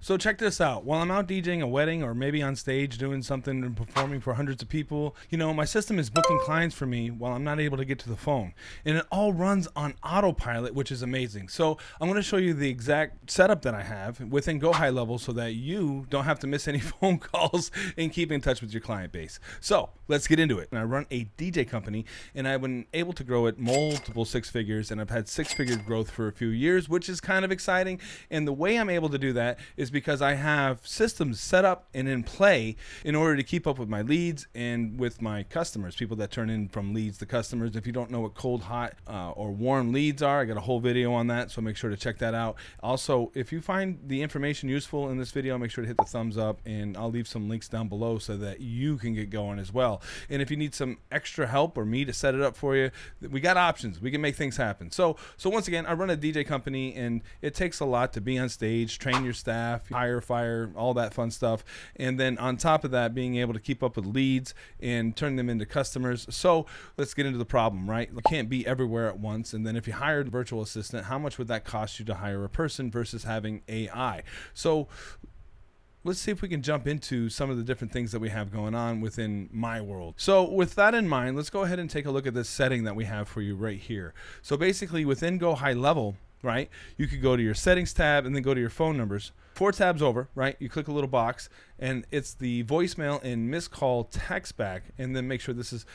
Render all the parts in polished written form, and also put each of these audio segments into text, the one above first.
So check this out. While I'm out DJing a wedding or maybe on stage doing something and performing for hundreds of people, my system is booking clients for me while I'm not able to get to the phone. And it all runs on autopilot, which is amazing. So I'm going to show you the exact setup that I have within GoHighLevel so that you don't have to miss any phone calls and keep in touch with your client base. So let's get into it. I run a DJ company and I've been able to grow it multiple six figures, and I've had six-figure growth for a few years, which is kind of exciting. And the way I'm able to do that is because I have systems set up and in play in order to keep up with my leads and with my customers, people that turn in from leads to customers. If you don't know what cold, hot, or warm leads are, I got a whole video on that, so make sure to check that out. Also, if you find the information useful in this video, make sure to hit the thumbs up, and I'll leave some links down below so that you can get going as well. And if you need some extra help or me to set it up for you, we got options. We can make things happen. So once again, I run a DJ company, and it takes a lot to be on stage, train your staff, hire, fire, all that fun stuff. And then on top of that, being able to keep up with leads and turn them into customers. So let's get into the problem, right? You can't be everywhere at once. And then if you hired a virtual assistant, how much would that cost you to hire a person versus having AI? So let's see if we can jump into some of the different things that we have going on within my world. So with that in mind, let's go ahead and take a look at this setting that we have for you right here. So basically within GoHighLevel, right, you could go to your settings tab and then go to your phone numbers. 4 tabs over, right, you click a little box and it's the voicemail and missed call text back, and then make sure this is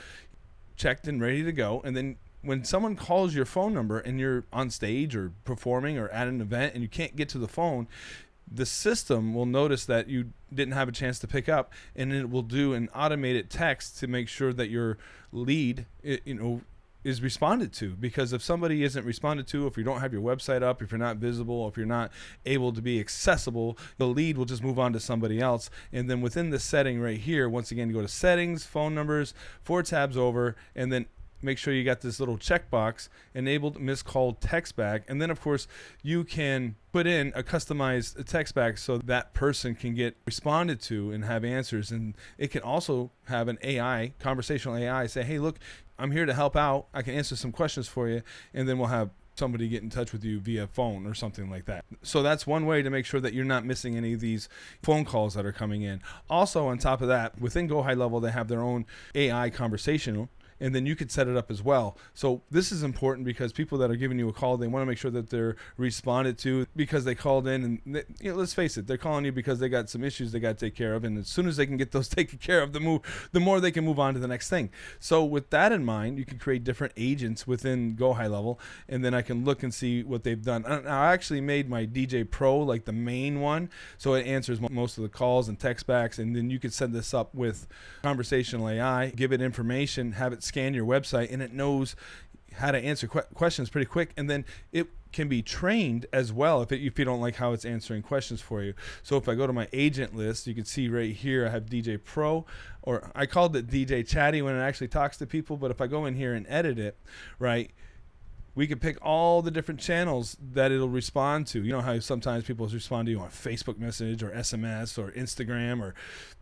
checked and ready to go. And then when someone calls your phone number and you're on stage or performing or at an event and you can't get to the phone, the system will notice that you didn't have a chance to pick up, and it will do an automated text to make sure that your lead, is responded to. Because if somebody isn't responded to, if you don't have your website up, if you're not visible, if you're not able to be accessible, the lead will just move on to somebody else. And then within the setting right here, once again, you go to settings, phone numbers, 4 tabs over, and then make sure you got this little checkbox, enabled missed call text back. And then of course you can put in a customized text back so that person can get responded to and have answers. And it can also have an AI, conversational AI, say, hey, look, I'm here to help out. I can answer some questions for you. And then we'll have somebody get in touch with you via phone or something like that. So that's one way to make sure that you're not missing any of these phone calls that are coming in. Also, on top of that, within GoHighLevel, they have their own AI conversational, and then you could set it up as well. So this is important because people that are giving you a call, they want to make sure that they're responded to because they called in, and let's face it, they're calling you because they got some issues they got to take care of, and as soon as they can get those taken care of, the more they can move on to the next thing. So with that in mind, you can create different agents within GoHighLevel, and then I can look and see what they've done. I actually made my DJ Pro like the main one, so it answers most of the calls and text backs, and then you could set this up with conversational AI, give it information, have it scan your website, and it knows how to answer questions pretty quick. And then it can be trained as well if you don't like how it's answering questions for you. So if I go to my agent list, you can see right here I have DJ Pro, or I called it DJ Chatty when it actually talks to people. But if I go in here and edit it, right, we can pick all the different channels that it'll respond to. You know how sometimes people respond to you on Facebook message or SMS or Instagram or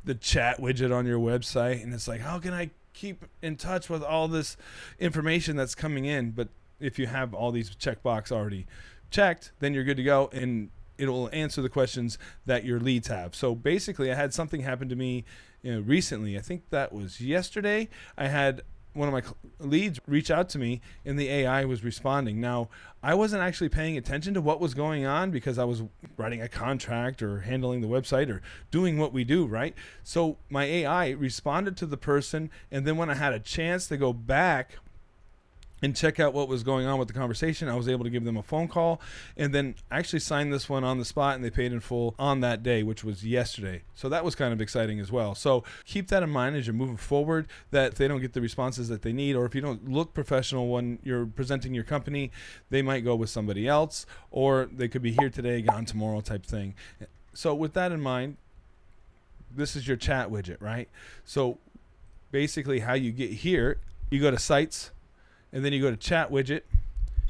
the chat widget on your website, and it's like, how can I keep in touch with all this information that's coming in? But if you have all these checkbox already checked, then you're good to go, and it'll answer the questions that your leads have. So basically, I had something happen to me recently. I think that was yesterday. I had one of my leads reach out to me, and the AI was responding. Now, I wasn't actually paying attention to what was going on because I was writing a contract or handling the website or doing what we do, right? So my AI responded to the person, and then when I had a chance to go back and check out what was going on with the conversation, I was able to give them a phone call, and then actually signed this one on the spot, and they paid in full on that day, which was yesterday. So that was kind of exciting as well. So keep that in mind as you're moving forward, that if they don't get the responses that they need, or if you don't look professional when you're presenting your company, they might go with somebody else, or they could be here today, gone tomorrow type thing. So with that in mind, this is your chat widget, right? So basically how you get here, you go to sites, and then you go to chat widget,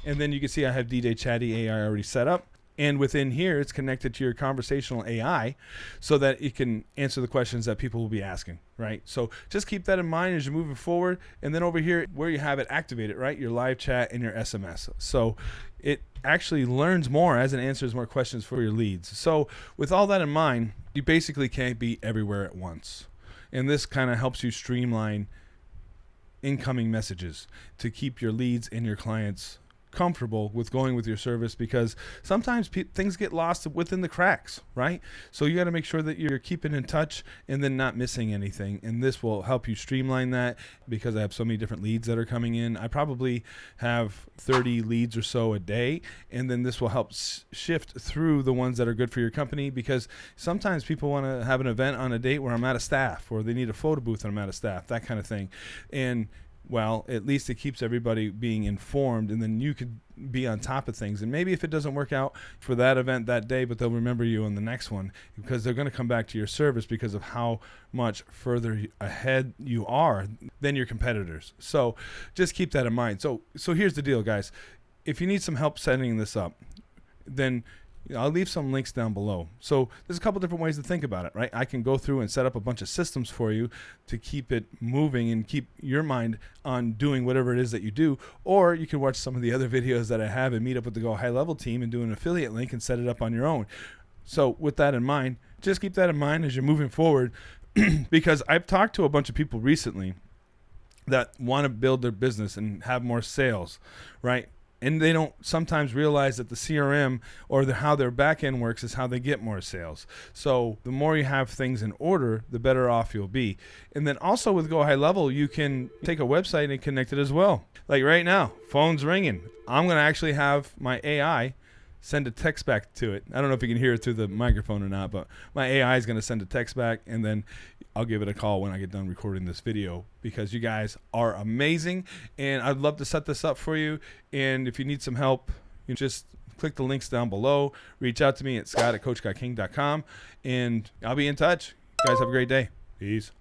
and then you can see I have DJ Chatty AI already set up. And within here, it's connected to your conversational AI so that it can answer the questions that people will be asking, right? So just keep that in mind as you're moving forward. And then over here, where you have it activated, right? Your live chat and your SMS. So it actually learns more as it answers more questions for your leads. So with all that in mind, you basically can't be everywhere at once. And this kind of helps you streamline incoming messages to keep your leads and your clients comfortable with going with your service, because sometimes things get lost within the cracks, right? So you got to make sure that you're keeping in touch and then not missing anything. And this will help you streamline that, because I have so many different leads that are coming in. I probably have 30 leads or so a day, and then this will help shift through the ones that are good for your company, because sometimes people want to have an event on a date where I'm out of staff, or they need a photo booth and I'm out of staff, that kind of thing. And well, at least it keeps everybody being informed, and then you could be on top of things. And maybe if it doesn't work out for that event that day, but they'll remember you on the next one, because they're going to come back to your service because of how much further ahead you are than your competitors. So just keep that in mind. So here's the deal, guys. If you need some help setting this up, then I'll leave some links down below. So there's a couple different ways to think about it, right? I can go through and set up a bunch of systems for you to keep it moving and keep your mind on doing whatever it is that you do. Or you can watch some of the other videos that I have and meet up with the GoHighLevel team and do an affiliate link and set it up on your own. So with that in mind, just keep that in mind as you're moving forward, because I've talked to a bunch of people recently that want to build their business and have more sales, right? And they don't sometimes realize that the CRM or how their back end works is how they get more sales. So the more you have things in order, the better off you'll be. And then also with GoHighLevel, you can take a website and connect it as well. Like right now, phone's ringing. I'm going to actually have my AI send a text back to it. I don't know if you can hear it through the microphone or not, but my AI is going to send a text back, and then I'll give it a call when I get done recording this video, because you guys are amazing, and I'd love to set this up for you. And if you need some help, you just click the links down below. Reach out to me at scott@coachguyking.com, and I'll be in touch. You guys have a great day. Peace.